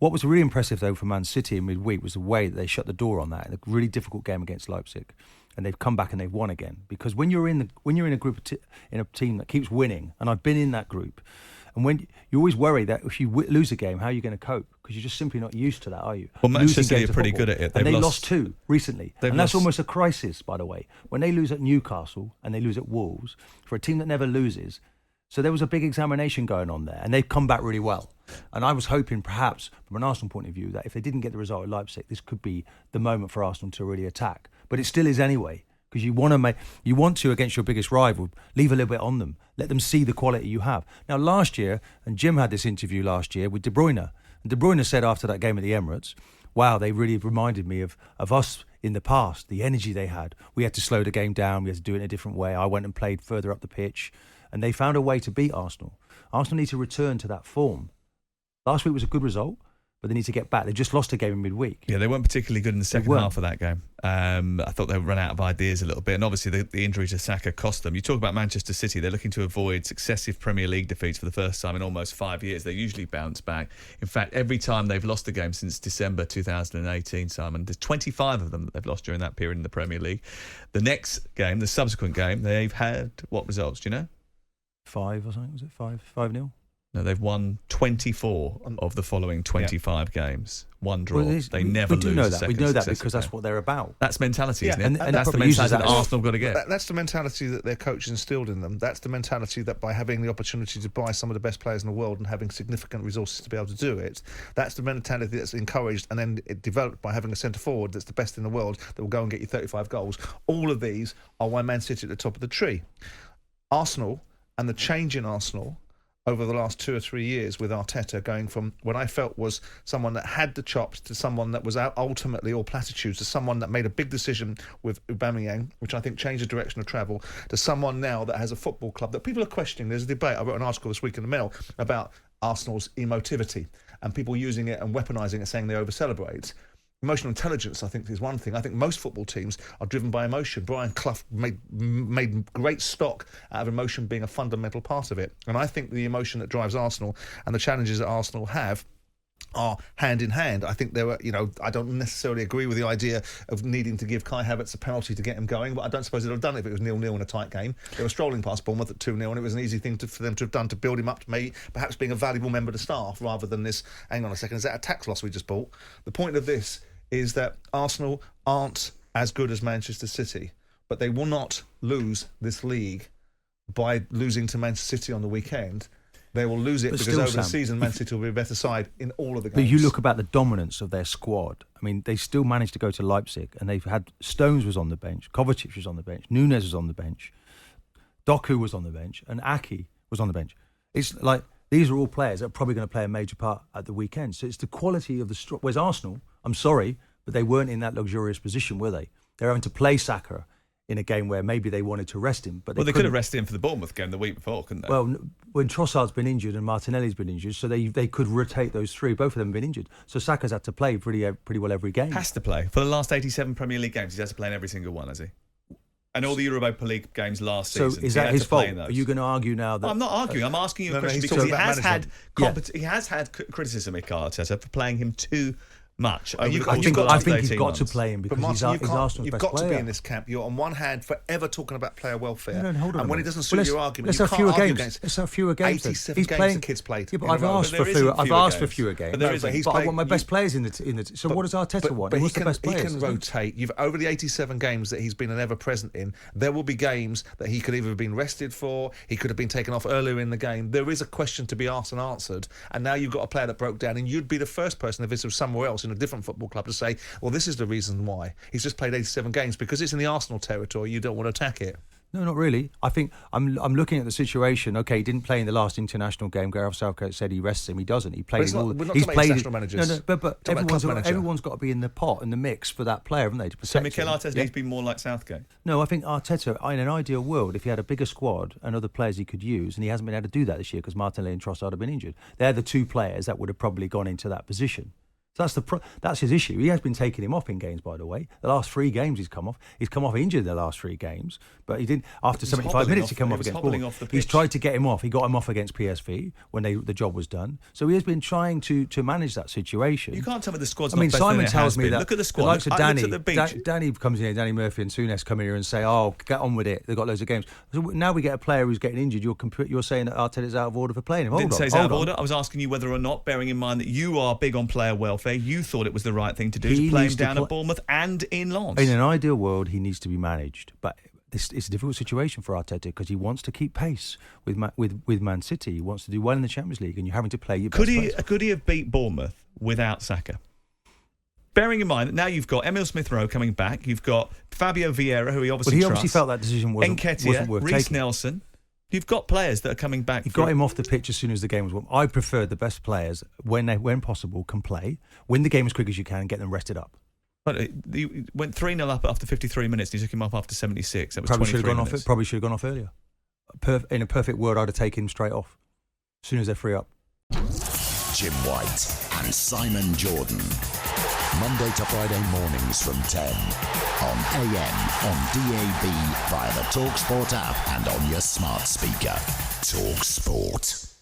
What was really impressive, though, for Man City in midweek was the way that they shut the door on that in a really difficult game against Leipzig. And they've come back and they've won again. Because when you're in a group in a team that keeps winning, and I've been in that group, and when you always worry that if you lose a game, how are you going to cope? Because you're just simply not used to that, are you? Well, Manchester City are pretty good at it. And they lost 2 recently. And that's almost a crisis, by the way. When they lose at Newcastle and they lose at Wolves, for a team that never loses. So there was a big examination going on there, and they've come back really well. And I was hoping, perhaps, from an Arsenal point of view, that if they didn't get the result at Leipzig, this could be the moment for Arsenal to really attack. But it still is anyway, because you want to, against your biggest rival, leave a little bit on them. Let them see the quality you have. Now, last year, and Jim had this interview last year with De Bruyne, and De Bruyne said after that game at the Emirates, wow, they really reminded me of us in the past, the energy they had. We had to slow the game down, we had to do it in a different way. I went and played further up the pitch, and they found a way to beat Arsenal. Arsenal need to return to that form. Last week was a good result, but they need to get back. They just lost a game in midweek. Yeah, they weren't particularly good in the second half of that game. I thought they ran out of ideas a little bit, and obviously the injury to Saka cost them. You talk about Manchester City, they're looking to avoid successive Premier League defeats for the first time in almost 5 years. They usually bounce back. In fact, every time they've lost a game since December 2018, Simon, there's 25 of them that they've lost during that period in the Premier League. The next game, the subsequent game, they've had what results, do you know? 5 or something, was it 5-0? No, they've won 24 of the following 25 games. One draw. Well, they never lose. We know that. We know that because game. that's what they're about. That's mentality, isn't it? And that's the mentality that Arsenal got to get. That's the mentality that their coach instilled in them. That's the mentality that by having the opportunity to buy some of the best players in the world and having significant resources to be able to do it, that's the mentality that's encouraged and then it developed by having a centre forward that's the best in the world that will go and get you 35 goals. All of these are why Man City at the top of the tree. Arsenal and the change in Arsenal over the last 2 or 3 years with Arteta going from what I felt was someone that had the chops to someone that was ultimately all platitudes, to someone that made a big decision with Aubameyang, which I think changed the direction of travel, to someone now that has a football club that people are questioning. There's a debate. I wrote an article this week in the Mail about Arsenal's emotivity and people using it and weaponising it, saying they over-celebrate. Emotional intelligence, I think, is one thing. I think most football teams are driven by emotion. Brian Clough made great stock out of emotion being a fundamental part of it. And I think the emotion that drives Arsenal and the challenges that Arsenal have are hand in hand. I think there were, I don't necessarily agree with the idea of needing to give Kai Havertz a penalty to get him going, but I don't suppose they'd have done it if it was 0-0 in a tight game. They were strolling past Bournemouth at 2-0, and it was an easy thing for them to have done to build him up to maybe perhaps being a valuable member of the staff rather than this, hang on a second, is that a tax loss we just bought? The point of this is that Arsenal aren't as good as Manchester City, but they will not lose this league by losing to Manchester City on the weekend. They will lose it because over the season, Man City will be a better side in all of the games. But you look about the dominance of their squad. I mean, they still managed to go to Leipzig, and they've had Stones was on the bench, Kovacic was on the bench, Núñez was on the bench, Doku was on the bench, and Aki was on the bench. It's like these are all players that are probably going to play a major part at the weekend. So it's the quality of the... Whereas Arsenal, I'm sorry, but they weren't in that luxurious position, were they? They're having to play Saka in a game where maybe they wanted to rest him. But they could have rested him for the Bournemouth game the week before, couldn't they? Well, when Trossard's been injured and Martinelli's been injured, so they could rotate those three. Both of them have been injured. So Saka's had to play pretty well every game. Has to play. For the last 87 Premier League games, he's had to play in every single one, has he? And all the Europa League games last season. So is that his fault? Are you going to argue now that... I'm not arguing. I'm asking you a question because he has had criticism, Mikel Arteta, for playing him too much. I think he's got to play him because he's Arsenal's best player. You've got to be in this camp. You're on one hand forever talking about player welfare. No, hold on. And when it doesn't suit your argument, let's you can't argue games. against... Let's have fewer games. 87 games the kids played. Yeah, but I've asked for fewer games. But I want my best players in the... So what does Arteta want? But What's the best players? He can rotate. Over the 87 games that he's been an ever-present in, there will be games that he could either have been rested for, he could have been taken off earlier in the game. There is a question to be asked and answered, and now you've got a player that broke down, and you'd be the first person, if this was somewhere else in a different football club, to say, well, this is the reason why. He's just played 87 games. Because it's in the Arsenal territory, you don't want to attack it. No, not really. I think I'm looking at the situation. Okay, he didn't play in the last international game. Gareth Southgate said he rests him. He doesn't. He played in all. We're not talking about international managers. No, but everyone's got to be in the pot, in the mix for that player, haven't they? To so Mikel Arteta needs to be more like Southgate? No, I think Arteta, in an ideal world, if he had a bigger squad and other players he could use, and he hasn't been able to do that this year because Martinelli and Trossard have been injured, they're the two players that would have probably gone into that position. So that's his issue. He has been taking him off in games, by the way. The last 3 games he's come off. He's come off injured the last 3 games, but he didn't. After 75 minutes, he came off against Bournemouth. He's tried to get him off. He got him off against PSV when the job was done. So he has been trying to manage that situation. You can't tell me the squad's I mean, not better Simon than it tells has me been. that Look at the squad. the likes of Danny, I looked at the bench. Danny comes in here, Danny Murphy and Souness come in here and say, "Oh, get on with it. They've got loads of games." So now we get a player who's getting injured. You're saying that Arteta's out of order for playing him. I didn't say he's out of order. I was asking you whether or not, bearing in mind that you are big on player welfare, you thought it was the right thing to do to play him down at Bournemouth and in Lens. In an ideal world, he needs to be managed, but it's a difficult situation for Arteta because he wants to keep pace with Man City. He wants to do well in the Champions League, and you're having to play your best players. Could he have beat Bournemouth without Saka? Bearing in mind that now you've got Emile Smith-Rowe coming back, you've got Fabio Vieira, who he obviously trusts, felt that decision wasn't worth Reece taking. Nelson. You've got players that are coming back. You got him off the pitch as soon as the game was won. I prefer the best players, when possible, can play, win the game as quick as you can, and get them rested up. But he went 3-0 up after 53 minutes. And he took him off after 76. That was Probably 23 minutes. Probably should have gone off earlier. In a perfect world, I'd have taken him straight off as soon as they're free up. Jim White and Simon Jordan. Monday to Friday mornings from 10 on AM, on DAB, via the TalkSPORT app and on your smart speaker. TalkSPORT.